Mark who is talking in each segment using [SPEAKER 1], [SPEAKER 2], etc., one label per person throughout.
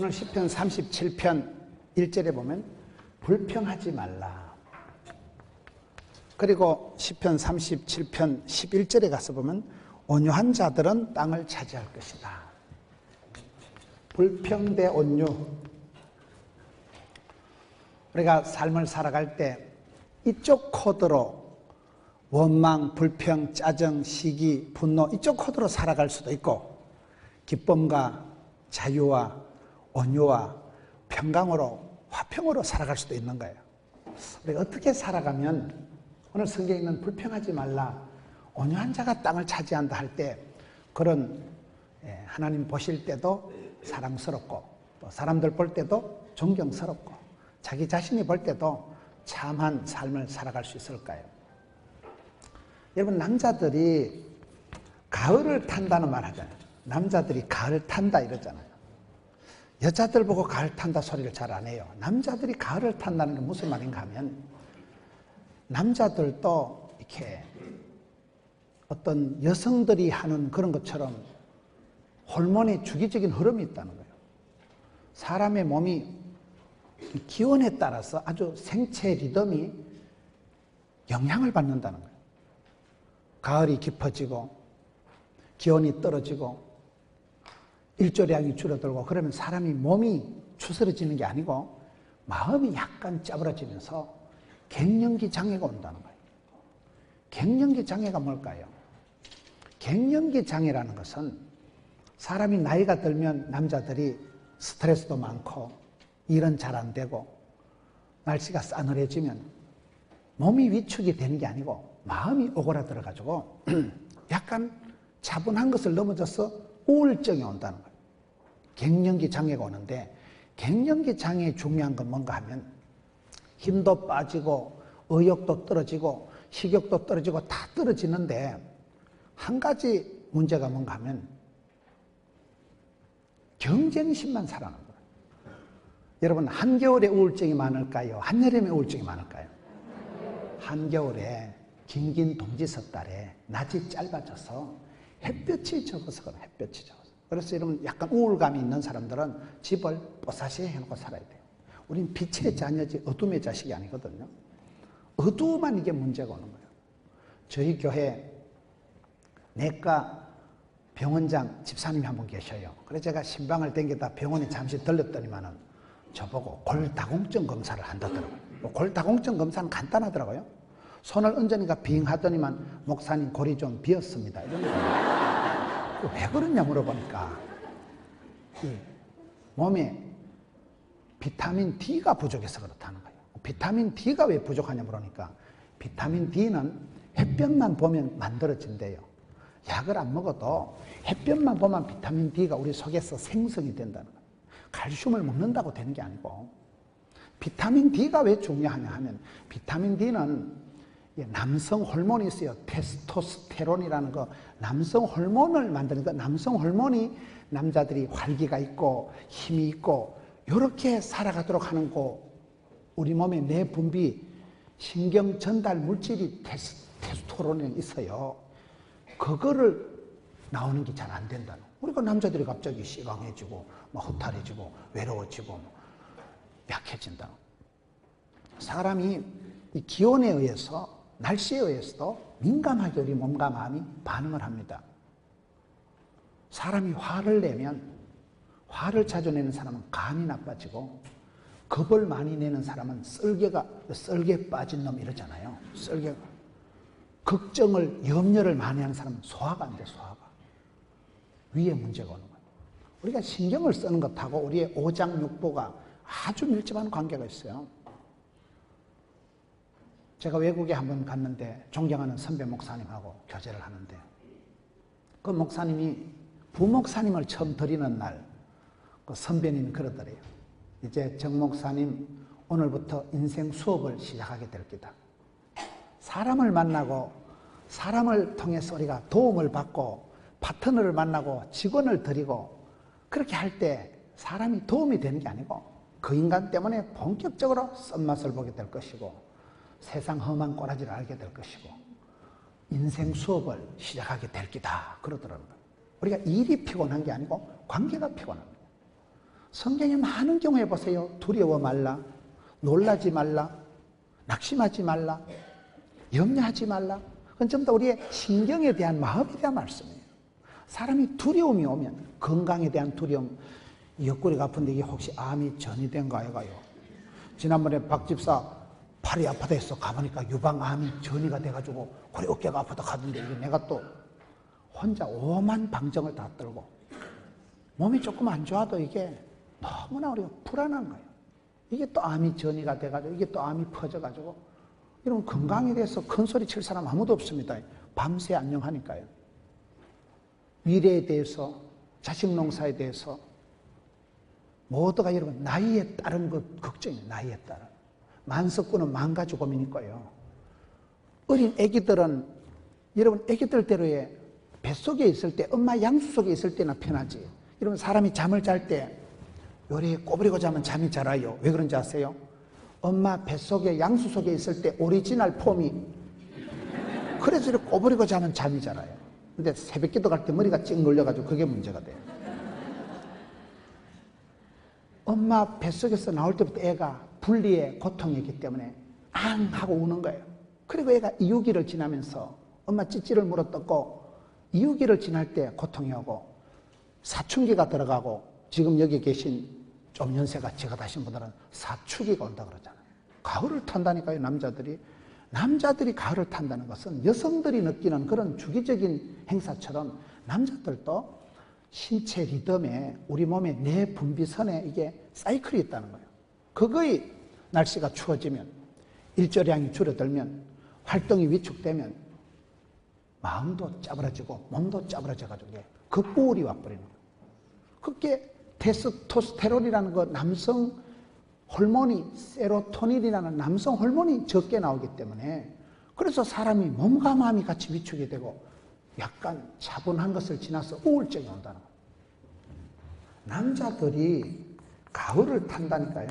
[SPEAKER 1] 오늘 시편 37편 1절에 보면 불평하지 말라. 그리고 시편 37편 11절에 가서 보면 온유한 자들은 땅을 차지할 것이다. 불평 대 온유. 우리가 삶을 살아갈 때 이쪽 코드로 원망, 불평, 짜증, 시기, 분노 이쪽 코드로 살아갈 수도 있고 기쁨과 자유와 온유와 평강으로 화평으로 살아갈 수도 있는 거예요. 우리가 어떻게 살아가면 오늘 성경에 있는 불평하지 말라, 온유한 자가 땅을 차지한다 할 때 그런 하나님 보실 때도 사랑스럽고 또 사람들 볼 때도 존경스럽고 자기 자신이 볼 때도 참한 삶을 살아갈 수 있을까요? 여러분, 남자들이 가을을 탄다는 말 하잖아요. 남자들이 가을 탄다 이러잖아요. 여자들 보고 가을 탄다 소리를 잘 안 해요. 남자들이 가을을 탄다는 게 무슨 말인가 하면 남자들도 이렇게 어떤 여성들이 하는 그런 것처럼 호르몬의 주기적인 흐름이 있다는 거예요. 사람의 몸이 기온에 따라서 아주 생체 리듬이 영향을 받는다는 거예요. 가을이 깊어지고 기온이 떨어지고 일조량이 줄어들고 그러면 사람이 몸이 추스러지는 게 아니고 마음이 약간 짜부러지면서 갱년기 장애가 온다는 거예요. 갱년기 장애가 뭘까요? 갱년기 장애라는 것은 사람이 나이가 들면 남자들이 스트레스도 많고 일은 잘 안 되고 날씨가 싸늘해지면 몸이 위축이 되는 게 아니고 마음이 오그라들어가지고 약간 차분한 것을 넘어져서 우울증이 온다는 거예요. 갱년기 장애가 오는데 갱년기 장애의 중요한 건 뭔가 하면 힘도 빠지고 의욕도 떨어지고 식욕도 떨어지고 다 떨어지는데 한 가지 문제가 뭔가 하면 경쟁심만 살아나는 거예요. 여러분, 한겨울에 우울증이 많을까요? 한여름에 우울증이 많을까요? 한겨울에 긴긴 동지석달에 낮이 짧아져서 햇볕이 적어서 그래. 햇볕이 적어서. 그래서 여러분, 약간 우울감이 있는 사람들은 집을 뽀사시 해놓고 살아야 돼요. 우린 빛의 자녀지 어둠의 자식이 아니거든요. 어두움만 이게 문제가 오는 거예요. 저희 교회 내과 병원장 집사님이 한 분 계셔요. 그래서 제가 신방을 댕기다 병원에 잠시 들렸더니만은 저보고 골다공증 검사를 한다더라고요. 골다공증 검사는 간단하더라고요. 손을 얹으니까 빙 하더니만 목사님 골이 좀 비었습니다. 이런 거예요. 왜 그러냐 물어보니까 이 몸에 비타민 D가 부족해서 그렇다는 거예요. 비타민 D가 왜 부족하냐 물으니까 비타민 D는 햇볕만 보면 만들어진대요. 약을 안 먹어도 햇볕만 보면 비타민 D가 우리 속에서 생성이 된다는 거예요. 칼슘을 먹는다고 되는 게 아니고 비타민 D가 왜 중요하냐 하면 비타민 D는 남성 호르몬이 있어요. 테스토스테론이라는 거 남성 호르몬을 만드는 거. 남성 호르몬이 남자들이 활기가 있고 힘이 있고 이렇게 살아가도록 하는 거. 우리 몸에 내분비 신경 전달 물질이 테스토스테론이 있어요. 그거를 나오는 게 잘 안 된다는. 우리가 남자들이 갑자기 시강해지고 허탈해지고 외로워지고 약해진다. 사람이 이 기온에 의해서 날씨에 의해서도 민감하게 우리 몸과 마음이 반응을 합니다. 사람이 화를 내면 화를 자주 내는 사람은 간이 나빠지고 겁을 많이 내는 사람은 썰개 빠진 놈 이러잖아요. 걱정을 염려를 많이 하는 사람은 소화가 안 돼. 소화가 위에 문제가 오는 거예요. 우리가 신경을 쓰는 것하고 우리의 오장육부가 아주 밀접한 관계가 있어요. 제가 외국에 한번 갔는데 존경하는 선배 목사님하고 교제를 하는데 그 목사님이 부목사님을 처음 드리는 날 그 선배님이 그러더래요. 이제 정 목사님 오늘부터 인생 수업을 시작하게 될 기다. 사람을 만나고 사람을 통해서 우리가 도움을 받고 파트너를 만나고 직원을 드리고 그렇게 할 때 사람이 도움이 되는 게 아니고 그 인간 때문에 본격적으로 썬맛을 보게 될 것이고 세상 험한 꼬라지를 알게 될 것이고 인생 수업을 시작하게 될 기다 그러더라고요. 우리가 일이 피곤한 게 아니고 관계가 피곤합니다. 성경에 많은 경우에 보세요. 두려워 말라, 놀라지 말라, 낙심하지 말라, 염려하지 말라. 그건 전부 다 우리의 신경에 대한 마음에 대한 말씀이에요. 사람이 두려움이 오면 건강에 대한 두려움, 옆구리가 아픈데 이게 혹시 암이 전이된가 해가요. 지난번에 박 집사 팔이 아프다 해서 가보니까 유방암이 전이가 돼가지고 그래 어깨가 아프다 가던데 이게 내가 또 혼자 오만 방정을 다 떨고 몸이 조금 안 좋아도 이게 너무나 우리가 불안한 거예요. 이게 또 암이 전이가 돼가지고 이게 또 암이 퍼져가지고 이런 건강에 대해서 큰 소리 칠 사람 아무도 없습니다. 밤새 안녕하니까요. 미래에 대해서, 자식 농사에 대해서 모두가 여러분 나이에 따른 것 걱정이에요. 나이에 따른. 만석군은 만 가지 고민일 거예요. 어린 애기들은 여러분 애기들대로의 뱃속에 있을 때 엄마 양수 속에 있을 때나 편하지. 여러분 사람이 잠을 잘 때 요래 꼬부리고 자면 잠이 잘 와요. 왜 그런지 아세요? 엄마 뱃속에 양수 속에 있을 때 오리지널 폼이 그래서 이렇게 꼬부리고 자면 잠이 잘 와요. 근데 새벽기도 갈 때 머리가 찡 눌려가지고 그게 문제가 돼요. 엄마 뱃속에서 나올 때부터 애가 분리의 고통이 있기 때문에 앙 하고 우는 거예요. 그리고 애가 이유기를 지나면서 엄마 찌찌를 물어뜯고 이유기를 지날 때 고통이 오고 사춘기가 들어가고 지금 여기 계신 좀 연세가 제가 다신 분들은 사춘기가 온다 그러잖아요. 가을을 탄다니까요. 남자들이 가을을 탄다는 것은 여성들이 느끼는 그런 주기적인 행사처럼 남자들도 신체 리듬에 우리 몸의 내 분비선에 이게 사이클이 있다는 거예요. 그거의 날씨가 추워지면 일조량이 줄어들면 활동이 위축되면 마음도 짜부러지고 몸도 짜부러져가지고 극우울이 와버리는 거예요. 그게 테스토스테론이라는 그 남성 호르몬이 세로토닌이라는 남성 호르몬이 적게 나오기 때문에 그래서 사람이 몸과 마음이 같이 위축이 되고 약간 차분한 것을 지나서 우울증이 온다는 거예요. 남자들이 가을을 탄다니까요.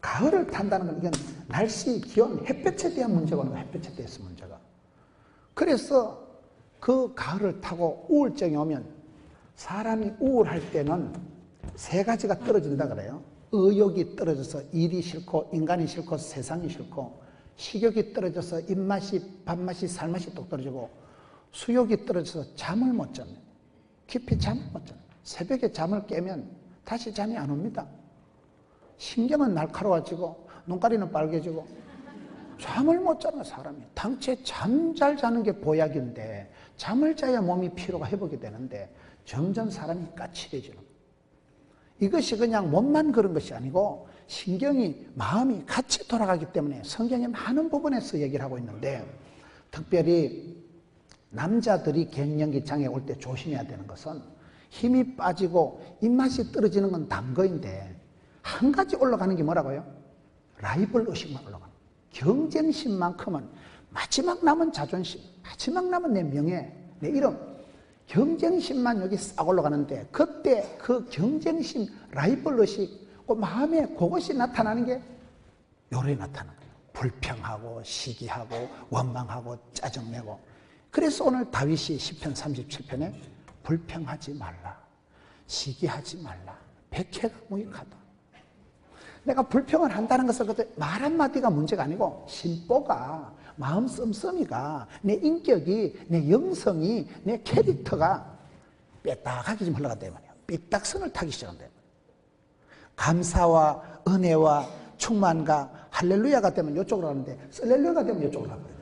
[SPEAKER 1] 가을을 탄다는 건 이건 날씨, 기온, 햇볕에 대한 문제가 오는 거예요. 햇볕에 대해서 문제가. 그래서 그 가을을 타고 우울증이 오면 사람이 우울할 때는 세 가지가 떨어진다 그래요. 의욕이 떨어져서 일이 싫고 인간이 싫고 세상이 싫고 식욕이 떨어져서 입맛이 밥맛이 살맛이 똑 떨어지고 수욕이 떨어져서 잠을 못 잡니다. 깊이 잠을 못 잡니다. 새벽에 잠을 깨면 다시 잠이 안 옵니다. 신경은 날카로워지고 눈가리는 빨개지고 잠을 못 자는 사람이 당최 잠 잘 자는 게 보약인데 잠을 자야 몸이 피로가 회복이 되는데 점점 사람이 까칠해지는 거예요. 이것이 그냥 몸만 그런 것이 아니고 신경이 마음이 같이 돌아가기 때문에 성경의 많은 부분에서 얘기를 하고 있는데 특별히 남자들이 갱년기 장애 올 때 조심해야 되는 것은 힘이 빠지고 입맛이 떨어지는 건 담거인데 한 가지 올라가는 게 뭐라고요? 라이벌 의식만 올라가는 거예요. 경쟁심만큼은 마지막 남은 자존심, 마지막 남은 내 명예, 내 이름, 경쟁심만 여기 싹 올라가는데 그때 그 경쟁심, 라이벌 의식, 그 마음에 그것이 나타나는 게 요래 나타나는 거예요. 불평하고 시기하고 원망하고 짜증내고. 그래서 오늘 다윗이 시편 37편에 불평하지 말라, 시기하지 말라, 백해가 무익하다. 내가 불평을 한다는 것은 말 한마디가 문제가 아니고 심보가, 마음 씀씀이가, 내 인격이, 내 영성이, 내 캐릭터가 삐딱하게 좀 흘러간다 이 말이에요. 삐딱선을 타기 시작한다 이 말이에요. 감사와 은혜와 충만과 할렐루야가 되면 이쪽으로 가는데 쓸렐루야가 되면 이쪽으로 가거든요.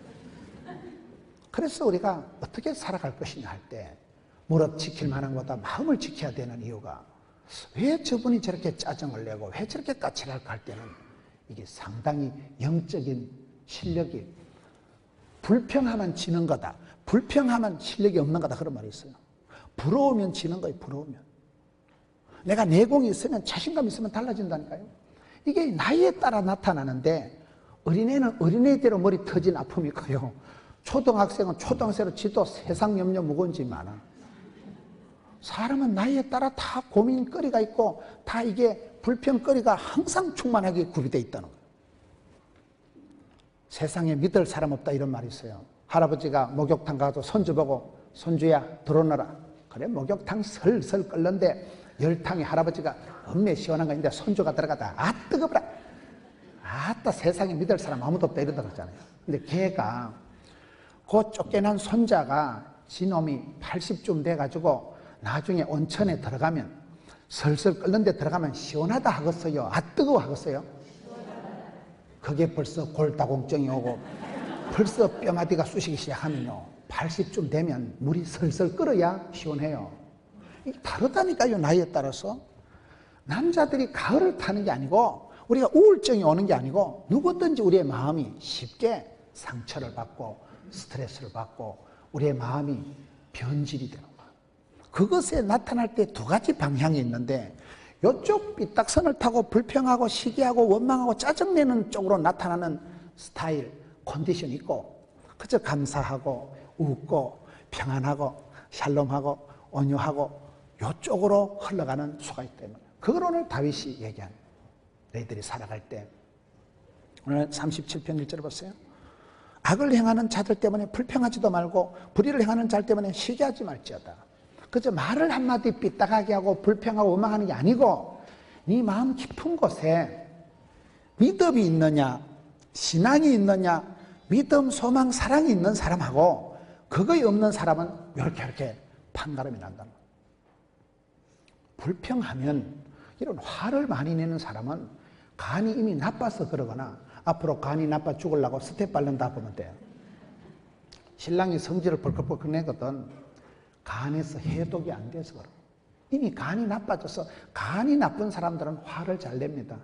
[SPEAKER 1] 그래서 우리가 어떻게 살아갈 것이냐 할 때 무릇 지킬 만한 것보다 마음을 지켜야 되는 이유가 왜 저분이 저렇게 짜증을 내고 왜 저렇게 까칠할까 할 때는 이게 상당히 영적인 실력이 불평하면 지는 거다. 불평하면 실력이 없는 거다. 그런 말이 있어요. 부러우면 지는 거예요. 부러우면. 내가 내공이 있으면 자신감 있으면 달라진다니까요. 이게 나이에 따라 나타나는데 어린애는 어린애대로 머리 터진 아픔이 커요. 초등학생은 초등학생으로 지도 세상 염려 무거운 짐이 많아. 사람은 나이에 따라 다 고민거리가 있고 다 이게 불평거리가 항상 충만하게 구비되어 있다는 거예요. 세상에 믿을 사람 없다 이런 말이 있어요. 할아버지가 목욕탕 가서 손주 보고 손주야 들어오너라. 그래 목욕탕 설설 끓는데 열탕에 할아버지가 엄매 시원한 거 있는데 손주가 들어가다 아 뜨거워라. 아따 세상에 믿을 사람 아무도 없다 이러다 그러잖아요. 근데 걔가 그 쫓겨난 손자가 지놈이 80쯤 돼가지고 나중에 온천에 들어가면 설설 끓는 데 들어가면 시원하다 하겠어요? 아 뜨거워 하겠어요? 그게 벌써 골다공증이 오고 벌써 뼈마디가 쑤시기 시작하면요 80쯤 되면 물이 설설 끓어야 시원해요. 이게 다르다니까요. 나이에 따라서. 남자들이 가을을 타는 게 아니고 우리가 우울증이 오는 게 아니고 누구든지 우리의 마음이 쉽게 상처를 받고 스트레스를 받고 우리의 마음이 변질이 되는 거예요. 그것에 나타날 때 두 가지 방향이 있는데 이쪽 삐딱선을 타고 불평하고 시기하고 원망하고 짜증내는 쪽으로 나타나는 스타일, 컨디션이 있고 그저 감사하고 웃고 평안하고 샬롬하고 온유하고 이쪽으로 흘러가는 수가 있기 때문에 그걸 오늘 다윗이 얘기한 너희들이 살아갈 때 오늘 37편 1절을 보세요. 악을 행하는 자들 때문에 불평하지도 말고 불의를 행하는 자들 때문에 시기하지 말지어다. 그저 말을 한마디 삐딱하게 하고 불평하고 원망하는 게 아니고 네 마음 깊은 곳에 믿음이 있느냐 신앙이 있느냐 믿음 소망 사랑이 있는 사람하고 그거에 없는 사람은 이렇게 판가름이 난다. 불평하면 이런 화를 많이 내는 사람은 간이 이미 나빠서 그러거나 앞으로 간이 나빠 죽으려고 스텝 밟는다 보면 돼요. 신랑이 성질을 벌컥벌컥 내거든 간에서 해독이 안 돼서 그래. 이미 간이 나빠져서 간이 나쁜 사람들은 화를 잘 냅니다.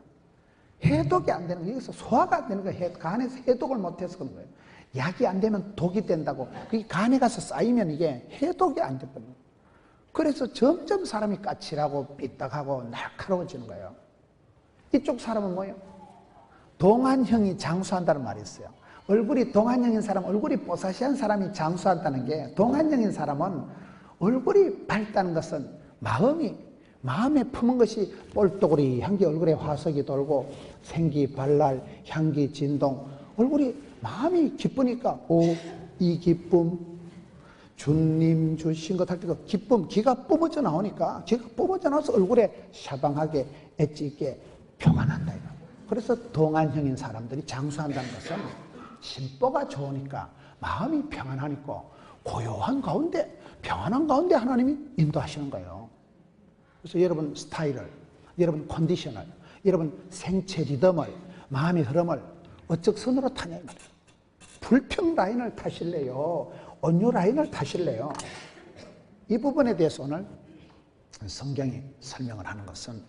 [SPEAKER 1] 해독이 안 되는 거예요. 여기서 소화가 안 되는 거예요. 간에서 해독을 못해서 그런 거예요. 약이 안 되면 독이 된다고. 그게 간에 가서 쌓이면 이게 해독이 안 되거든요. 그래서 점점 사람이 까칠하고 삐딱하고 날카로워지는 거예요. 이쪽 사람은 뭐예요? 동안형이 장수한다는 말이 있어요. 얼굴이 동안형인 사람, 얼굴이 뽀사시한 사람이 장수한다는 게 동안형인 사람은 얼굴이 밝다는 것은 마음에 품은 것이 뻘떡우리 향기 얼굴에 화석이 돌고 생기 발랄 향기 진동 얼굴이 마음이 기쁘니까 이 기쁨 주님 주신 것 할 때 그 기쁨 기가 뿜어져 나오니까 기가 뿜어져 나와서 얼굴에 샤방하게 엣지 있게 평안한다 이거. 그래서 동안형인 사람들이 장수한다는 것은 심보가 좋으니까 마음이 평안하니까 고요한 가운데 평안한 가운데 하나님이 인도하시는 거예요. 그래서 여러분 스타일을 여러분 컨디션을 여러분 생체 리듬을 마음의 흐름을 어적 선으로 타냐 이 말이에요. 불평 라인을 타실래요? 온유 라인을 타실래요? 이 부분에 대해서 오늘 성경이 설명을 하는 것은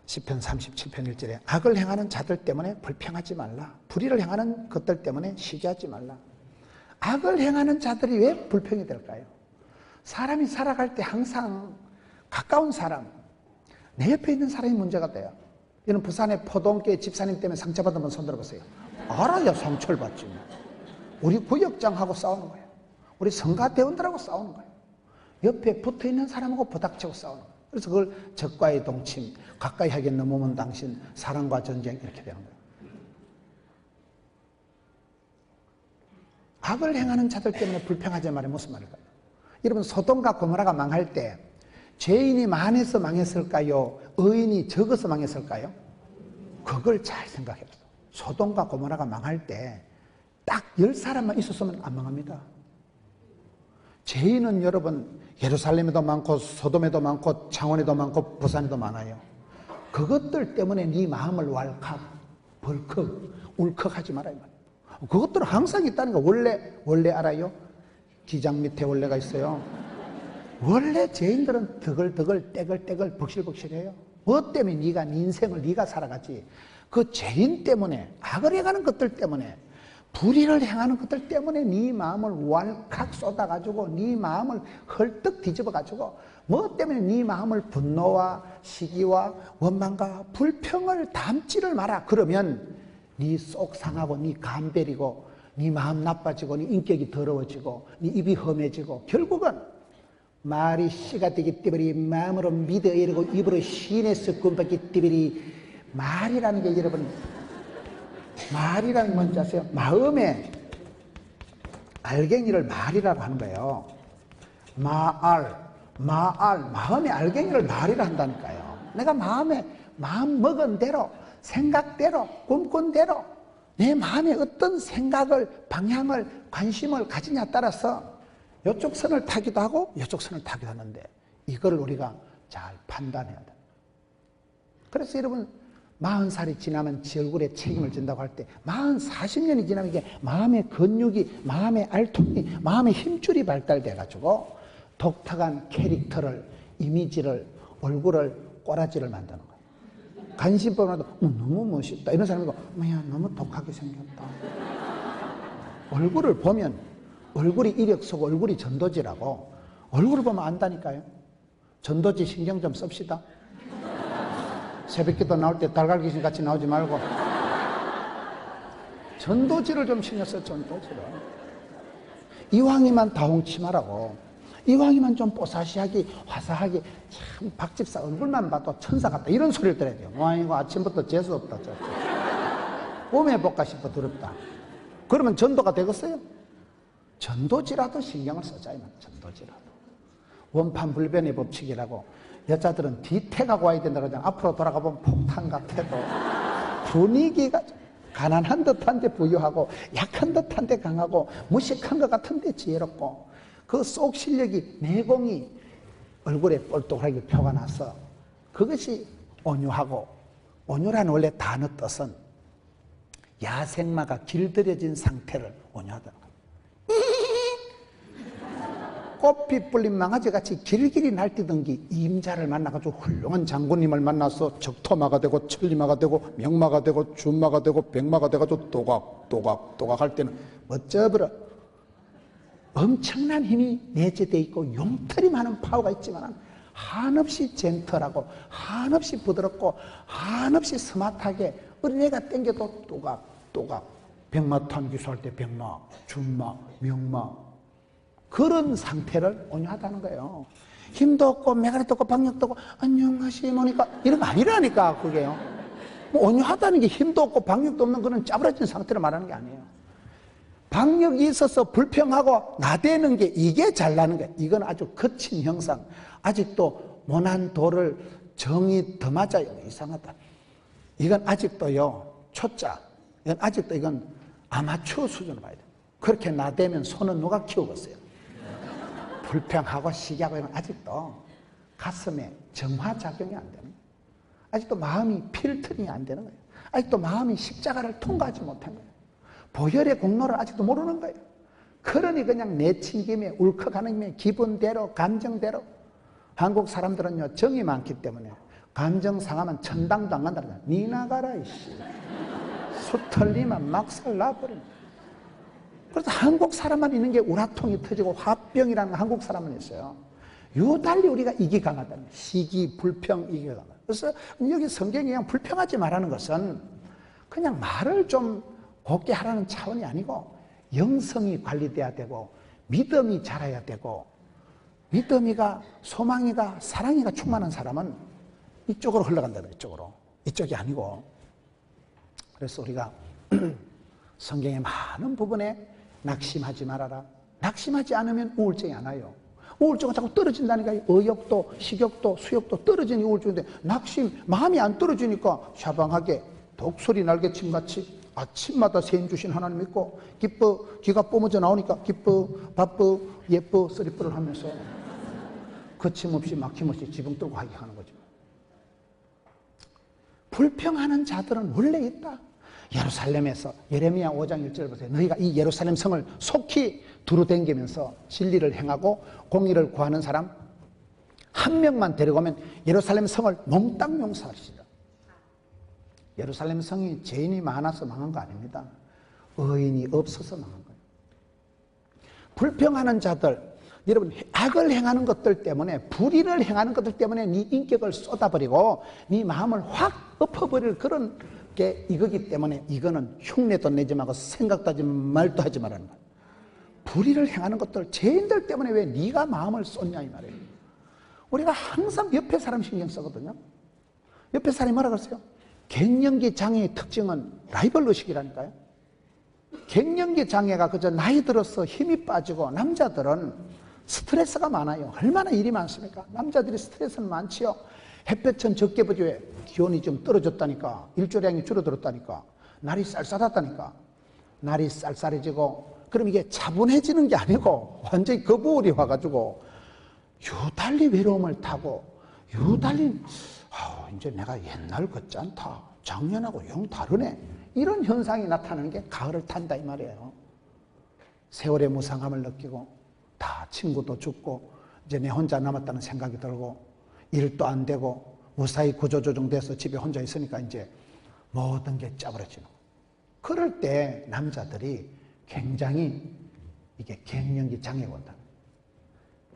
[SPEAKER 1] 시편 37편 1절에 악을 행하는 자들 때문에 불평하지 말라. 불의를 행하는 것들 때문에 시기하지 말라. 악을 행하는 자들이 왜 불평이 될까요? 사람이 살아갈 때 항상 가까운 사람, 내 옆에 있는 사람이 문제가 돼요. 이런 부산의 포동교회 집사님 때문에 상처받은 분 손 들어보세요. 알아야 상처를 받지. 우리 구역장하고 싸우는 거예요. 우리 성가대원들하고 싸우는 거예요. 옆에 붙어있는 사람하고 부닥치고 싸우는 거예요. 그래서 그걸 적과의 동침, 가까이 하게 넘으면 당신, 사랑과 전쟁 이렇게 되는 거예요. 악을 행하는 자들 때문에 불평하지 말이 무슨 말일까요? 여러분 소돔과 고모라가 망할 때 죄인이 많아서 망했을까요? 의인이 적어서 망했을까요? 그걸 잘 생각해보세요. 소돔과 고모라가 망할 때 딱 10사람만 있었으면 안 망합니다. 죄인은 여러분 예루살렘에도 많고 소돔에도 많고 창원에도 많고 부산에도 많아요. 그것들 때문에 네 마음을 왈칵 벌컥 울컥하지 말아요. 그것들은 항상 있다는 거. 원래 알아요? 기장 밑에 원래가 있어요. 원래 죄인들은 더글더글 떼글떼글 벅실벅실해요. 뭐 때문에 네가 네 인생을 네가 살아가지. 그 죄인 때문에 악을 행하는 것들 때문에 불의를 행하는 것들 때문에 네 마음을 왈칵 쏟아가지고 네 마음을 헐떡 뒤집어가지고 뭐 때문에 네 마음을 분노와 시기와 원망과 불평을 담지를 마라. 그러면 네 속 상하고 네 간 베리고 네 마음 나빠지고 네 인격이 더러워지고 네 입이 험해지고 결국은 말이 씨가 되기 때문에 마음으로 믿어 이러고 입으로 신에서 꿈받기 때문에 말이라는 게 여러분 말이라는 게 뭔지 아세요? 마음에 알갱이를 말이라고 하는 거예요. 마알 마음의 알갱이를 말이라 한다니까요. 내가 마음 먹은 대로, 생각대로, 꿈꾼 대로 내 마음에 어떤 생각을, 방향을, 관심을 가지냐에 따라서 이쪽 선을 타기도 하고 이쪽 선을 타기도 하는데 이걸 우리가 잘 판단해야 돼. 그래서 여러분 40살이 지나면 지 얼굴에 책임을 진다고 할 때 40년이 지나면 이게 마음의 근육이, 마음의 알통이, 마음의 힘줄이 발달돼 가지고 독특한 캐릭터를, 이미지를, 얼굴을, 꼬라지를 만드는 거예요. 간신법으로도 너무 멋있다 이런 사람이 뭐야 너무 독하게 생겼다. 얼굴을 보면 얼굴이 이력서고 얼굴이 전도지라고. 얼굴을 보면 안다니까요. 전도지 신경 좀 씁시다. 새벽기도 나올 때 달걀귀신 같이 나오지 말고 전도지를 좀 신경 써. 전도지를. 이왕이면 다홍치마라고. 이왕이면 좀 뽀사시하게 화사하게. 참 박집사 얼굴만 봐도 천사 같다 이런 소리를 들어야 돼요. 와 이거 아침부터 재수없다. 꿈에 볼까 싶어 두렵다. 그러면 전도가 되겠어요? 전도지라도 신경을 쓰자. 전도지라도. 원판불변의 법칙이라고. 여자들은 뒤태가고 와야 된다고 하잖아. 앞으로 돌아가 보면 폭탄 같아도 분위기가 가난한 듯한데 부유하고 약한 듯한데 강하고 무식한 것 같은데 지혜롭고 그 속 실력이 내공이 얼굴에 뻘떡하게 표가 나서 그것이 온유하고, 온유라는 원래 단어 뜻은 야생마가 길들여진 상태를 온유하다는 거예요. 꽃빛 불린 망아지같이 길길이 날뛰던 게 임자를 만나가지고 훌륭한 장군님을 만나서 적토마가 되고 천리마가 되고 명마가 되고 준마가 되고 백마가 돼가지고 또각 할 때는 멋져버려. 엄청난 힘이 내재되어 있고 용털이 많은 파워가 있지만 한없이 젠틀하고 한없이 부드럽고 한없이 스마트하게 어린애가 땡겨도 또각 백마탄 기수할 때 백마, 준마, 명마 그런 상태를 온유하다는 거예요. 힘도 없고 매가리도 없고 박력도 없고 안녕하시모니까 이런 거 아니라니까. 그게요. 뭐 온유하다는 게 힘도 없고 박력도 없는 그런 짜부러진 상태를 말하는 게 아니에요. 박력이 있어서 불평하고 나대는 게 이게 잘나는 거예요. 이건 아주 거친 형상. 아직도 모난 돌을 정이 더 맞아요. 이상하다. 이건 아직도요 초짜. 이건 아직도 이건 아마추어 수준으로 봐야 돼요. 그렇게 나대면 손은 누가 키우겠어요? 불평하고 시기하고 이런 아직도 가슴에 정화작용이 안 되는 거예요. 아직도 마음이 필터링이 안 되는 거예요. 아직도 마음이 십자가를 통과하지 못한 거예요. 보혈의 공로를 아직도 모르는 거예요. 그러니 그냥 내친김에 울컥하는 김에 기분대로 감정대로. 한국 사람들은요 정이 많기 때문에 감정 상하면 천당도 안 간다는 거야. 니 나가라 이씨. 수 털리면 막살 나버리네. 그래서 한국 사람만 있는 게 우라통이 터지고 화병이라는 한국 사람은 있어요. 유달리 우리가 이기 강하다는 거예요. 시기, 불평, 이기가 강하다. 그래서 여기 성경이 그냥 불평하지 말라는 것은 그냥 말을 좀 곱게 하라는 차원이 아니고 영성이 관리돼야 되고 믿음이 자라야 되고 믿음이가 소망이가 사랑이가 충만한 사람은 이쪽으로 흘러간다는 거예요. 이쪽으로. 이쪽이 아니고. 그래서 우리가 성경의 많은 부분에 낙심하지 말아라. 낙심하지 않으면 우울증이 안 와요. 우울증은 자꾸 떨어진다니까요. 의욕도, 식욕도, 수욕도 떨어지는 우울증인데 낙심, 마음이 안 떨어지니까 샤방하게 독소리 날개침같이 아침마다 세임 주신 하나님 믿고 기뻐, 귀가 뿜어져 나오니까 기뻐, 바쁘, 예뻐, 쓰리뿌를 하면서 거침없이 막힘없이 지붕 뚫고 하게 하는 거죠. 불평하는 자들은 원래 있다. 예루살렘에서 예레미야 5장 1절 보세요. 너희가 이 예루살렘 성을 속히 두루댕기면서 진리를 행하고 공의를 구하는 사람 한 명만 데려가면 예루살렘 성을 몽땅 용서하시리라. 예루살렘 성이 죄인이 많아서 망한 거 아닙니다. 의인이 없어서 망한 거예요. 불평하는 자들, 여러분 악을 행하는 것들 때문에 불의를 행하는 것들 때문에 네 인격을 쏟아버리고 네 마음을 확 엎어버릴 그런 게 이거기 때문에 이거는 흉내도 내지 말고 생각도 하지 말도 하지 말라는 거예요. 불의를 행하는 것들 죄인들 때문에 왜 네가 마음을 쏟냐 이 말이에요. 우리가 항상 옆에 사람 신경 쓰거든요. 옆에 사람이 뭐라 그랬어요? 갱년기 장애의 특징은 라이벌 의식이라니까요. 갱년기 장애가 그저 나이 들어서 힘이 빠지고 남자들은 스트레스가 많아요. 얼마나 일이 많습니까? 남자들이 스트레스는 많지요. 햇볕은 적게 보지 왜? 기온이 좀 떨어졌다니까. 일조량이 줄어들었다니까. 날이 쌀쌀하다니까. 날이 쌀쌀해지고, 그럼 이게 차분해지는 게 아니고 완전히 거부울이 와가지고 유달리 외로움을 타고 유달리 이제 내가 옛날 같지 않다. 작년하고 영 다르네. 이런 현상이 나타나는 게 가을을 탄다 이 말이에요. 세월의 무상함을 느끼고 다 친구도 죽고 이제 내 혼자 남았다는 생각이 들고 일도 안 되고 무사히 구조조정돼서 집에 혼자 있으니까 이제 모든 게 짜버려지는 거예요. 그럴 때 남자들이 굉장히 이게 갱년기 장애가 온다.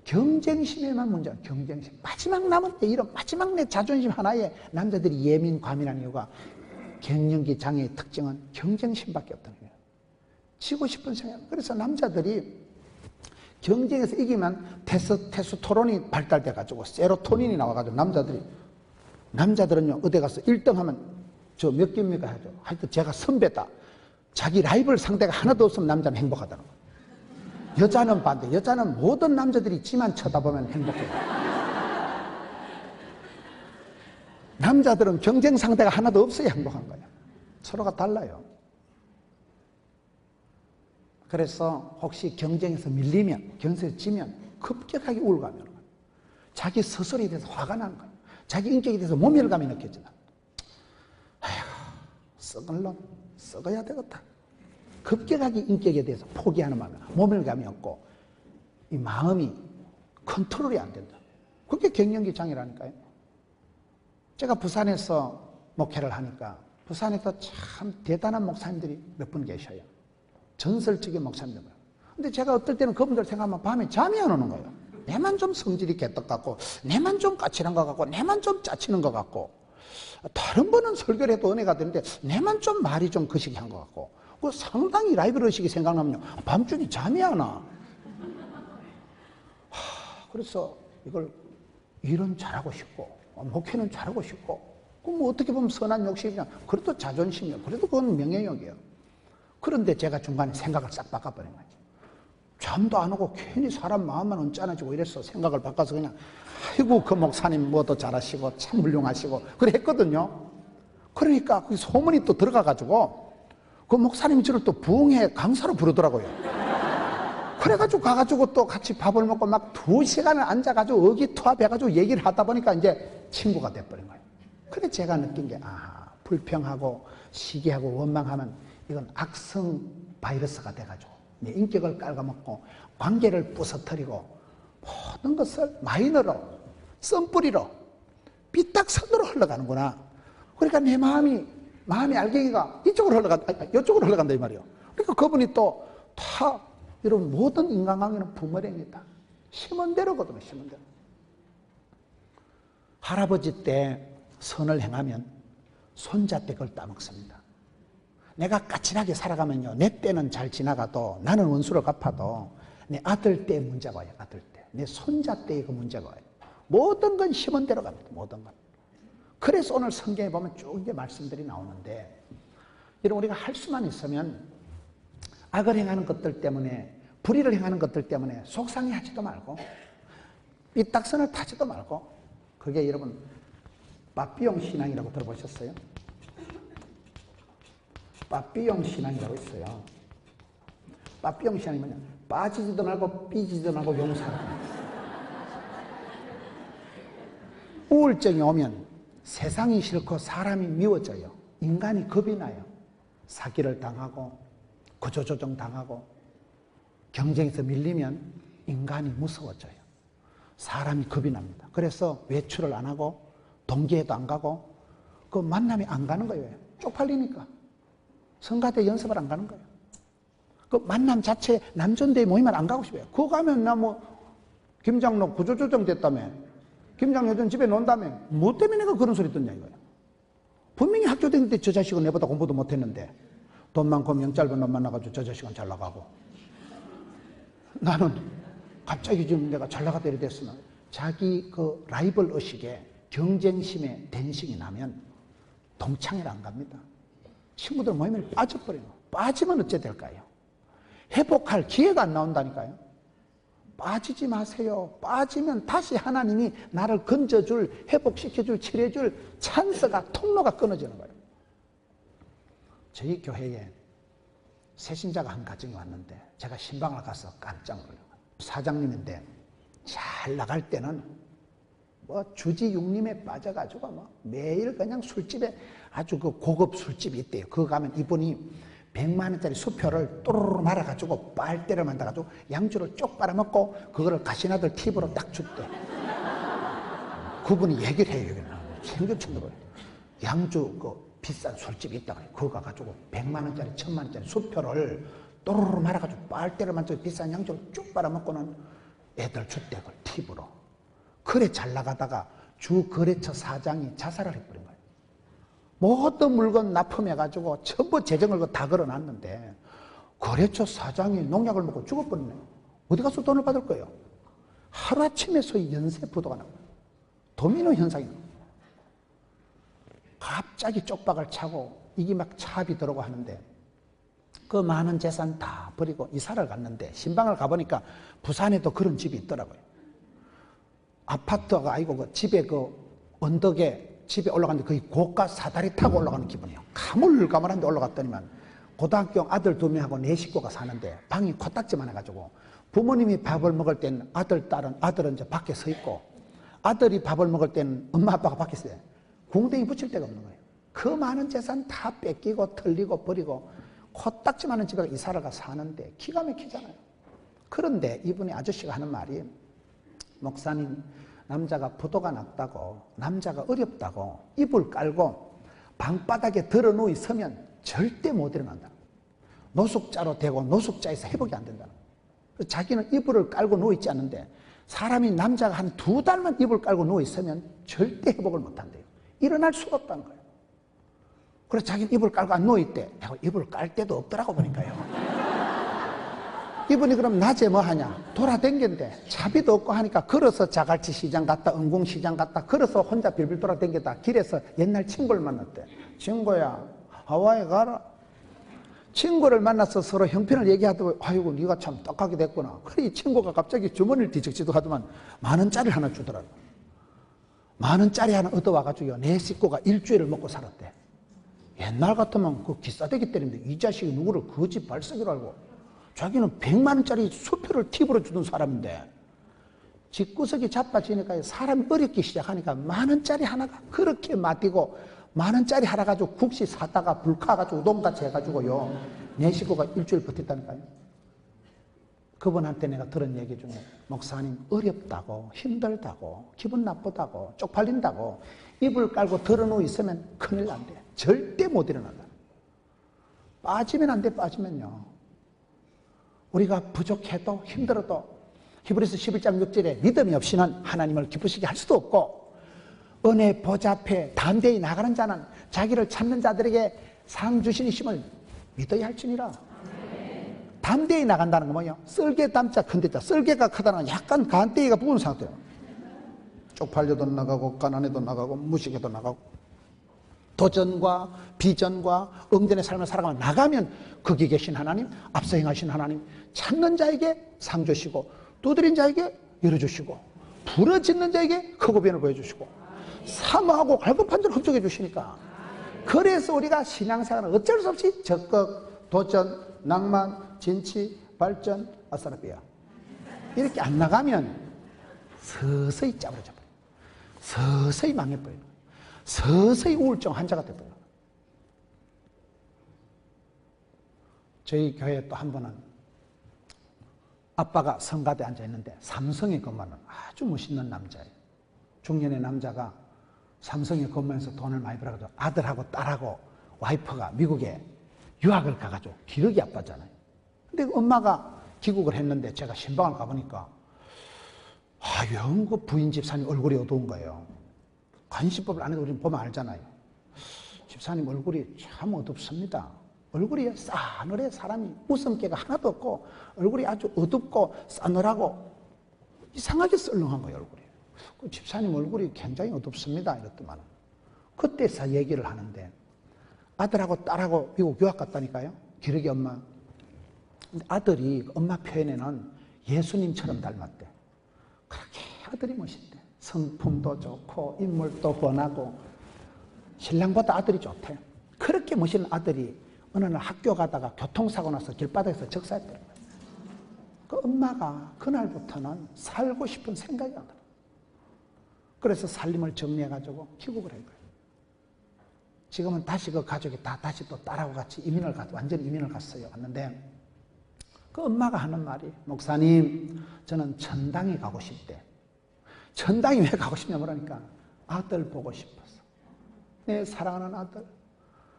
[SPEAKER 1] 경쟁심에만 문제야. 경쟁심. 마지막 남은 때 이런 마지막 내 자존심 하나에 남자들이 예민 과민한 이유가 갱년기 장애의 특징은 경쟁심밖에 없다는 거예요. 지고 싶은 생각. 그래서 남자들이 경쟁에서 이기면 테스토스테론이 발달돼 가지고 세로토닌이 나와가지고 남자들은요 어디 가서 1등 하면 저 몇 개입니까 하죠. 하여튼 제가 선배다. 자기 라이벌 상대가 하나도 없으면 남자는 행복하다는 거예요. 여자는 반대. 여자는 모든 남자들이 지만 쳐다보면 행복해요. 남자들은 경쟁 상대가 하나도 없어야 행복한 거예요. 서로가 달라요. 그래서 혹시 경쟁에서 밀리면, 경쟁에서 지면 급격하게 우울감이 오는 거예요. 자기 스스로에 대해서 화가 나는 거예요. 자기 인격에 대해서 모멸감이 느껴진다. 아휴, 썩을 놈, 썩어야 되겠다. 급격하게 인격에 대해서 포기하는 마음이, 모멸감이 없고 이 마음이 컨트롤이 안 된다. 그게 갱년기 장애라니까요. 제가 부산에서 목회를 하니까 부산에서 참 대단한 목사님들이 몇 분 계셔요. 전설적인 목사님들. 근데 제가 어떨 때는 그분들 생각하면 밤에 잠이 안 오는 거예요. 내만 좀 성질이 개떡 같고, 내만 좀 까칠한 것 같고, 내만 좀 짜치는 것 같고, 다른 분은 설교를 해도 은혜가 되는데, 내만 좀 말이 좀 거시기한 것 같고, 그 상당히 라이벌 의식이 생각나면요, 밤중에 잠이 안 와. 그래서 이걸 일은 잘하고 싶고, 목회는 잘하고 싶고, 뭐 어떻게 보면 선한 욕심이냐, 그래도 자존심이요. 그래도 그건 명예욕이에요. 그런데 제가 중간에 생각을 싹 바꿔버린 거죠. 잠도 안 오고 괜히 사람 마음만 언짢아지고 이래서 생각을 바꿔서 그냥 아이고 그 목사님 뭐도 잘하시고 참 훌륭하시고 그래 했거든요. 그러니까 그 소문이 또 들어가가지고 그 목사님이 저를 또 부흥회 강사로 부르더라고요. 그래가지고 가가지고 또 같이 밥을 먹고 막 2시간을 앉아가지고 의기투합해가지고 얘기를 하다 보니까 이제 친구가 돼버린 거예요. 그래 제가 느낀 게 불평하고 시기하고 원망하면 이건 악성 바이러스가 돼가지고 내 인격을 깔아먹고 관계를 부서뜨리고 모든 것을 마이너로 썬뿌리로 삐딱선으로 흘러가는구나. 그러니까 내 마음이 알갱이가 이쪽으로 이쪽으로 흘러간다 이 말이에요. 그러니까 그분이 또 다 여러분 모든 인간관계는 부모령이다. 심은 대로거든요. 심은 대로. 할아버지 때 선을 행하면 손자 때 그걸 따먹습니다. 내가 까칠하게 살아가면요, 내 때는 잘 지나가도 나는 원수를 갚아도 내 아들 때의 문제가 와요. 아들 때. 내 손자 때의 그 문제가 와요. 모든 건 심은 대로 갑니다. 모든 건. 그래서 오늘 성경에 보면 쭉 이제 말씀들이 나오는데 여러분 우리가 할 수만 있으면 악을 행하는 것들 때문에 불의를 행하는 것들 때문에 속상해하지도 말고 삐딱선을 타지도 말고 그게 여러분 빠삐용 신앙이라고 들어보셨어요? 빠삐용 신앙이라고 있어요. 빠삐용 신앙이 뭐냐? 빠지지도 말고 삐지지도 말고 용서하라. 우울증이 오면 세상이 싫고 사람이 미워져요. 인간이 겁이 나요. 사기를 당하고 구조조정 당하고 경쟁에서 밀리면 인간이 무서워져요. 사람이 겁이 납니다. 그래서 외출을 안 하고 동기회도 안 가고 그 만남이 안 가는 거예요. 쪽팔리니까. 성가대 연습을 안 가는 거예요. 그 만남 자체 남존대 모임을 안 가고 싶어요. 그거 가면 나 뭐 김장로 구조조정 됐다며, 김장로 요즘 집에 논다며, 뭐 때문에 내가 그런 소리 듣냐 이거예요. 분명히 학교 다닐 때 저 자식은 내보다 공부도 못했는데 돈 많고 명 짧은 놈 만나가지고 저 자식은 잘 나가고 나는 갑자기 지금 내가 잘 나가다 이래 됐으면 자기 그 라이벌 의식에 경쟁심에 댄싱이 나면 동창회를 안 갑니다. 친구들 모임에 빠져버려요. 빠지면 어째 될까요? 회복할 기회가 안 나온다니까요. 빠지지 마세요. 빠지면 다시 하나님이 나를 건져줄, 회복시켜줄, 치료해줄 찬스가, 통로가 끊어지는 거예요. 저희 교회에 새신자가 한 가정이 왔는데 제가 신방을 가서 깜짝 놀라요. 사장님인데 잘 나갈 때는 뭐 주지육림에 빠져가지고 뭐 매일 그냥 술집에 아주 그 고급 술집이 있대요. 그거 가면 이분이 100만 원짜리 수표를 또르르 말아가지고 빨대를 만들어가지고 양주를 쪽 빨아먹고 그거를 가시나들 팁으로 딱 줬대. 그분이 얘기를 해요. 생겨친다고요. 양주 그 비싼 술집이 있다 그래. 그거 가가지고 100만 원짜리 1000만 원짜리 수표를 또르르 말아가지고 빨대를 만들어 비싼 양주를 쭉 빨아먹고는 애들 줬대. 그걸 팁으로. 그래 잘 나가다가 주거래처 사장이 자살을 해버린 거예요. 모든 물건 납품해가지고 전부 재정을 다 걸어놨는데 거래처 사장이 농약을 먹고 죽어버리네. 어디 가서 돈을 받을 거예요? 하루아침에 소위 연쇄부도가 나와요. 도미노 현상이 나와요. 갑자기 쪽박을 차고 이게 막 차비 들어오고 하는데 그 많은 재산 다 버리고 이사를 갔는데 신방을 가보니까 부산에도 그런 집이 있더라고요. 아파트가 아니고 그 집에 그 언덕에 집에 올라갔는데 거의 고가 사다리 타고 올라가는 기분이에요. 가물가물한데 올라갔더니만 고등학교 아들 2명하고 4식구가 사는데 방이 코딱지만 해가지고 부모님이 밥을 먹을 때는 아들은 이제 밖에 서 있고 아들이 밥을 먹을 때는 엄마 아빠가 밖에 있어요. 궁뎅이 붙일 데가 없는 거예요. 그 많은 재산 다 뺏기고 털리고 버리고 코딱지만한 집에 이사를 가 사는데 기가 막히잖아요. 그런데 이분이 아저씨가 하는 말이 목사님 남자가 부도가 났다고 남자가 어렵다고 이불 깔고 방바닥에 들어 누워 있으면 절대 못 일어난다. 노숙자로 되고 노숙자에서 회복이 안 된다. 자기는 이불을 깔고 누워 있지 않는데 사람이 남자가 한 2달만 이불 깔고 누워 있으면 절대 회복을 못 한대요. 일어날 수가 없다는 거예요. 그래서 자기는 이불 깔고 안 누워 있대. 이불 깔 데도 없더라고 보니까요. 이분이 그럼 낮에 뭐 하냐? 돌아댕긴대. 차비도 없고 하니까 걸어서 자갈치 시장 갔다 은궁 시장 갔다 걸어서 혼자 빌빌 돌아댕겼다. 길에서 옛날 친구를 만났대. 친구야 하와이 가라. 친구를 만나서 서로 형편을 얘기하더니 아이고 네가 참 똑하게 됐구나. 그래 이 친구가 갑자기 주머니를 뒤적지도 하더만 10,000원짜리 하나 주더라고. 10,000원짜리 하나 얻어와가지고 내 식구가 일주일을 먹고 살았대. 옛날 같으면 그 기싸대기 때리는데 이 자식이 누구를 그 집 발석이로 알고 자기는 100만 원짜리 수표를 팁으로 주던 사람인데 집구석이 자빠지니까 사람이 어렵기 시작하니까 10,000원짜리 하나가 그렇게 맡기고 10,000원짜리 하나 가지고 국시 사다가 불카가지고 우동같이 해가지고요 내 식구가 일주일 버텼다니까요. 그분한테 내가 들은 얘기 중에 목사님 어렵다고 힘들다고 기분 나쁘다고 쪽팔린다고 이불 깔고 들어누워 있으면 큰일 난대. 절대 못 일어난다. 빠지면 안 돼. 빠지면요 우리가 부족해도 힘들어도 히브리서 11장 6절에 믿음이 없이는 하나님을 기쁘시게 할 수도 없고 은혜 보좌 앞에 담대히 나가는 자는 자기를 찾는 자들에게 상 주시니심을 믿어야 할지니라. 담대히 나간다는 건 뭐예요? 썰개 담자 큰데자 썰개가 크다는 건 약간 간대기가 부은 상태예요. 쪽팔려도 나가고 가난해도 나가고 무식해도 나가고 도전과 비전과 응전의 삶을 살아가면 나가면 거기 계신 하나님, 앞서 행하신 하나님, 찾는 자에게 상 주시고 두드린 자에게 열어주시고 부러짓는 자에게 크고 변을 보여주시고 사모하고 갈급한 자를 흡족해 주시니까 그래서 우리가 신앙생활은 어쩔 수 없이 적극, 도전, 낭만, 진치, 발전, 아싸라비아 이렇게 안 나가면 서서히 짜부러져 버려요. 서서히 망해버려요. 서서히 우울증 환자가 되버려요. 저희 교회에 또 한 번은 아빠가 성가대에 앉아있는데 삼성에 근무하는 아주 멋있는 남자예요. 중년의 남자가 삼성에 근무해서 돈을 많이 벌어가지고 아들하고 딸하고 와이프가 미국에 유학을 가가지고 기력이 아팠잖아요. 근데 엄마가 귀국을 했는데 제가 신방을 가보니까 영 그 부인 집사님 얼굴이 어두운 거예요. 관심법을 안 해도 우리는 보면 알잖아요. 집사님 얼굴이 참 어둡습니다. 얼굴이 싸늘해. 사람이 웃음기가 하나도 없고 얼굴이 아주 어둡고 싸늘하고 이상하게 썰렁한 거예요. 얼굴이. 그 집사님 얼굴이 굉장히 어둡습니다. 이랬더만 그때서 얘기를 하는데 아들하고 딸하고 미국 유학 갔다니까요. 기러기 엄마. 근데 아들이 엄마 표현에는 예수님처럼 닮았대. 그렇게 아들이 멋있대. 성품도 좋고 인물도 훤하고 신랑보다 아들이 좋대. 그렇게 멋있는 아들이 어느 날 학교 가다가 교통사고 나서 길바닥에서 적사했더라고요. 그 엄마가 그날부터는 살고 싶은 생각이 안 들어. 그래서 살림을 정리해가지고 귀국을 한 거예요. 지금은 다시 그 가족이 다 다시 또 딸하고 같이 완전히 이민을 갔어요. 왔는데 그 엄마가 하는 말이, 목사님, 저는 천당에 가고 싶대. 천당에 왜 가고 싶냐 그러니까 아들 보고 싶어서. 내 사랑하는 아들,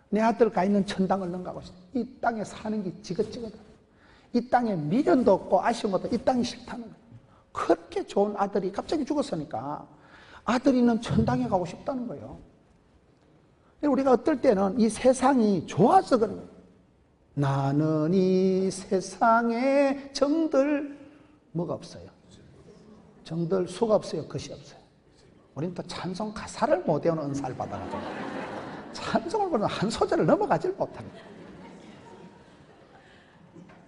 [SPEAKER 1] 내 아들 가 있는 천당 얼른 가고 싶어. 이 땅에 사는 게 지긋지긋해. 이 땅에 미련도 없고 아쉬운 것도 이 땅이 싫다는 거예요. 그렇게 좋은 아들이 갑자기 죽었으니까 아들이 있는 천당에 가고 싶다는 거예요. 우리가 어떨 때는 이 세상이 좋아서 그런 거예요. 나는 이 세상에 정들 뭐가 없어요. 정들 수가 없어요. 것이 없어요. 우리는 또 찬송 가사를 못 외우는 은사를 받아가지고 찬송을 부르면 한 소절을 넘어가질 못합니다.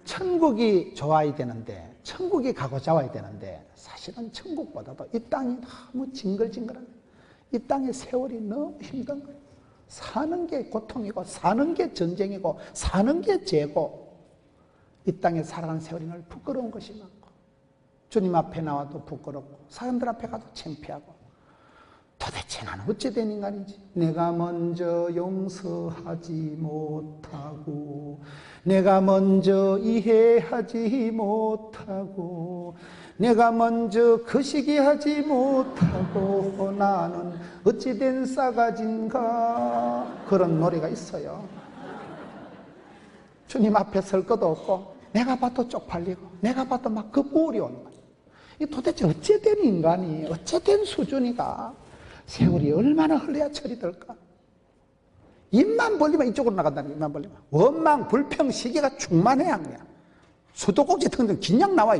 [SPEAKER 1] 천국이 좋아야 되는데, 천국이 가고자 와야 되는데 사실은 천국보다도 이 땅이 너무 징글징글한 거예요. 이 땅의 세월이 너무 힘든 거예요. 사는 게 고통이고 사는 게 전쟁이고 사는 게 죄고, 이 땅에 살아가는 세월이 늘 부끄러운 것이 많고 주님 앞에 나와도 부끄럽고 사람들 앞에 가도 창피하고, 도대체 나는 어찌 된 인간인지, 내가 먼저 용서하지 못하고 내가 먼저 이해하지 못하고 내가 먼저 거시기하지 못하고 나는 어찌 된 싸가지인가, 그런 노래가 있어요. 주님 앞에 설 것도 없고 내가 봐도 쪽팔리고 내가 봐도 막 급우울이 오는 거예요. 이 도대체 어찌 된 인간이, 어찌 된 수준이가, 세월이 얼마나 흘러야 철이 들까? 입만 벌리면 이쪽으로 나간다는 거야. 입만 벌리면 원망 불평 시기가 충만해야 하는 거야. 수도꼭지 텅텅 긴양 나와.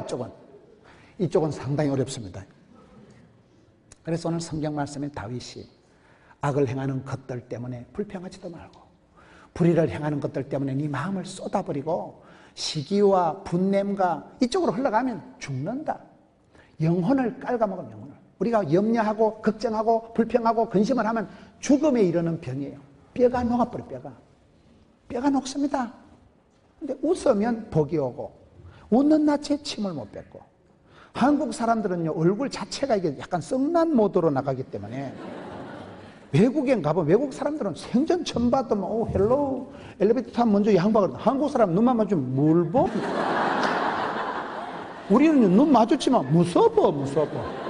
[SPEAKER 1] 이쪽은 상당히 어렵습니다. 그래서 오늘 성경 말씀에 다윗이 악을 행하는 것들 때문에 불평하지도 말고 불의를 행하는 것들 때문에 네 마음을 쏟아버리고 시기와 분냄과 이쪽으로 흘러가면 죽는다. 영혼을 깔아먹으면 영혼을. 우리가 염려하고 걱정하고 불평하고 근심을 하면 죽음에 이르는 병이에요. 뼈가 녹아버려. 뼈가 녹습니다. 근데 웃으면 복이 오고 웃는 낯에 침을 못 뱉고, 한국 사람들은요 얼굴 자체가 이게 약간 썩난 모드로 나가기 때문에 외국엔 가보면 외국 사람들은 생전 처음 봤더만 오 헬로우 엘리베이터 타면 먼저 양박을, 한국 사람 눈만 마주치면 뭘 보? 우리는 눈 마주치면 무서워.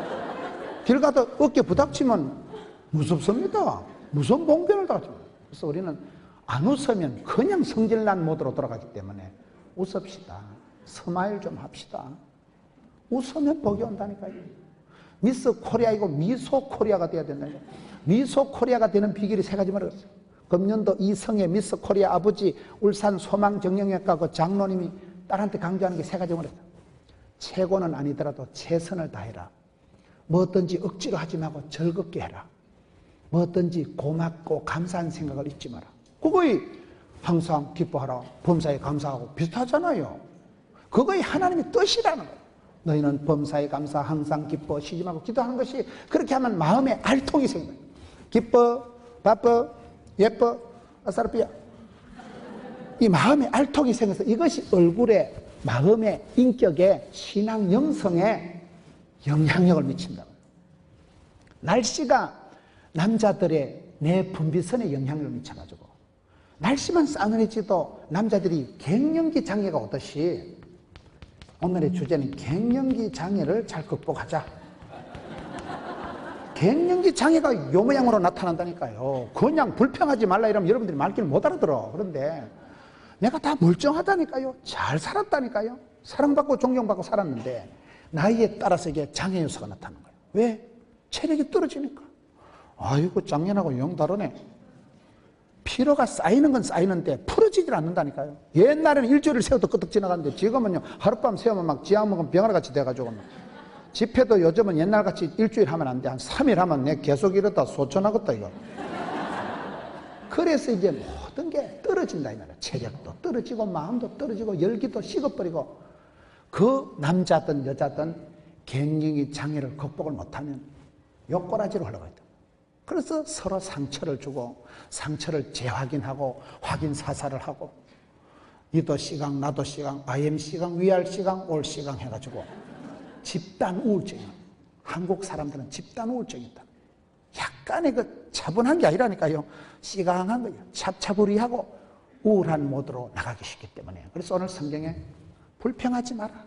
[SPEAKER 1] 길 가다 어깨 부닥치면 무섭습니다. 무서운 봉변을 당하죠. 그래서 우리는 안 웃으면 그냥 성질난 모드로 돌아가기 때문에 웃읍시다. 스마일 좀 합시다. 웃으면 복이 온다니까요. 미스 코리아이고 미소 코리아가 돼야 된다니까요. 미소 코리아가 되는 비결이 세 가지 말이었어요. 금년도 이성의 미스 코리아 아버지 울산 소망정형외과 그 장로님이 딸한테 강조하는 게 세 가지 말이었어요. 최고는 아니더라도 최선을 다해라. 뭐든지 억지로 하지 말고 즐겁게 해라. 뭐든지 고맙고 감사한 생각을 잊지 마라. 그거에 항상 기뻐하라, 범사에 감사하고 비슷하잖아요. 그거에 하나님의 뜻이라는 거예요. 너희는 범사에 감사, 항상 기뻐, 쉬지 말고 기도하는 것이, 그렇게 하면 마음에 알통이 생겨요. 기뻐, 바빠, 예뻐, 아싸라삐야. 이 마음에 알통이 생겨서 이것이 얼굴에, 마음에, 인격에, 신앙 영성에 영향력을 미친다. 날씨가 남자들의 내 분비선에 영향력을 미쳐가지고 날씨만 싸늘해지도 남자들이 갱년기 장애가 오듯이, 오늘의 주제는 갱년기 장애를 잘 극복하자. 갱년기 장애가 요 모양으로 나타난다니까요. 그냥 불평하지 말라 이러면 여러분들이 말귀를 못 알아들어. 그런데 내가 다 멀쩡하다니까요. 잘 살았다니까요. 사랑받고 존경받고 살았는데 나이에 따라서 이게 장애 요소가 나타나는 거예요. 왜? 체력이 떨어지니까. 아이고 작년하고 영 다르네. 피로가 쌓이는 건 쌓이는데 풀어지질 않는다니까요. 옛날에는 일주일을 세워도 끄떡 지나갔는데 지금은요 하룻밤 세우면 막 지하 먹으면 병아리같이 돼가지고 막. 집회도 요즘은 옛날같이 일주일 하면 안 돼. 한 3일 하면 내 계속 이러다 소천하겠다 이거. 그래서 이제 모든 게 떨어진다 이 말이야. 체력도 떨어지고 마음도 떨어지고 열기도 식어버리고. 그 남자든 여자든 갱년기 장애를 극복을 못하면 욕꼬라지로 흘러가야 돼. 그래서 서로 상처를 주고 상처를 재확인하고 확인 사살을 하고 니도 시강 나도 시강 IM 시강 VR 시강 올 시강 해가지고 집단 우울증이야. 한국 사람들은 집단 우울증이 있다. 약간의 그 차분한 게 아니라니까요. 시강한 거예요. 찹차부리하고 우울한 모드로 나가기 쉽기 때문에. 그래서 오늘 성경에 불평하지 마라.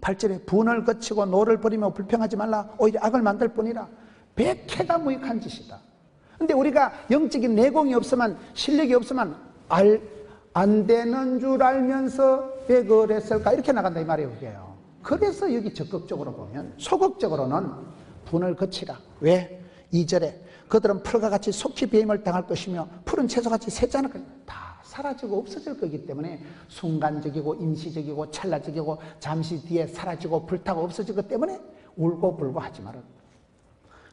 [SPEAKER 1] 8절에 분을 거치고 노를 버리며 불평하지 말라. 오히려 악을 만들 뿐이라. 백해가 무익한 짓이다. 근데 우리가 영적인 내공이 없으면 실력이 없으면 안 되는 줄 알면서 왜 그랬을까 이렇게 나간다 이 말이에요. 그게요. 그래서 여기 적극적으로 보면 소극적으로는 분을 거치라. 왜? 2절에 그들은 풀과 같이 속히 배임을 당할 것이며 푸른 채소같이 새지 않을 거다. 다 사라지고 없어질 거기 때문에 순간적이고 임시적이고 찰나적이고 잠시 뒤에 사라지고 불타고 없어지기 때문에 울고 불고 하지 말아라.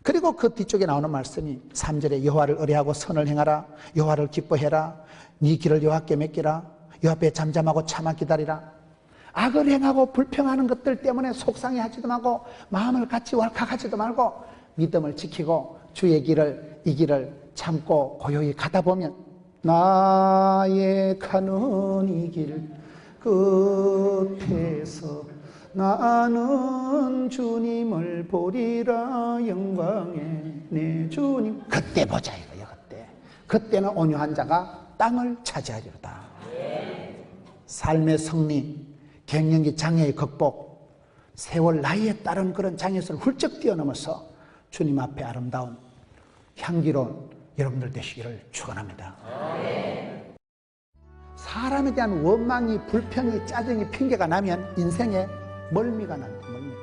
[SPEAKER 1] 그리고 그 뒤쪽에 나오는 말씀이 3절에 여호와를 의뢰하고 선을 행하라. 여호와를 기뻐해라. 네 길을 여호와께 맡기라. 여호와 앞에 잠잠하고 참아 기다리라. 악을 행하고 불평하는 것들 때문에 속상해하지도 말고 마음을 같이 왈칵하지도 말고 믿음을 지키고 주의 길을 이 길을 참고 고요히 가다 보면 나의 가는 이 길 끝에서 나는 주님을 보리라 영광의 내 주님. 그때 보자 이거예요. 그때는 온유한 자가 땅을 차지하리로다. 삶의 승리, 갱년기 장애의 극복, 세월 나이에 따른 그런 장애를 훌쩍 뛰어넘어서 주님 앞에 아름다운 향기로운 여러분들 되시기를 축원합니다. 사람에 대한 원망이, 불평이, 짜증이, 핑계가 나면 인생에 멀미가 납니다. 멀미가.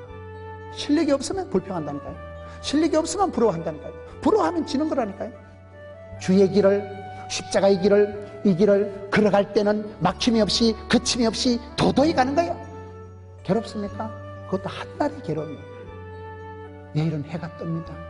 [SPEAKER 1] 실력이 없으면 불평한다니까요. 실력이 없으면 부러워한다니까요. 부러워하면 지는 거라니까요. 주의 길을, 십자가의 길을, 이 길을 걸어갈 때는 막힘이 없이 거침이 없이 도도히 가는 거예요. 괴롭습니까? 그것도 한 달이 괴로워요. 내일은 해가 뜹니다.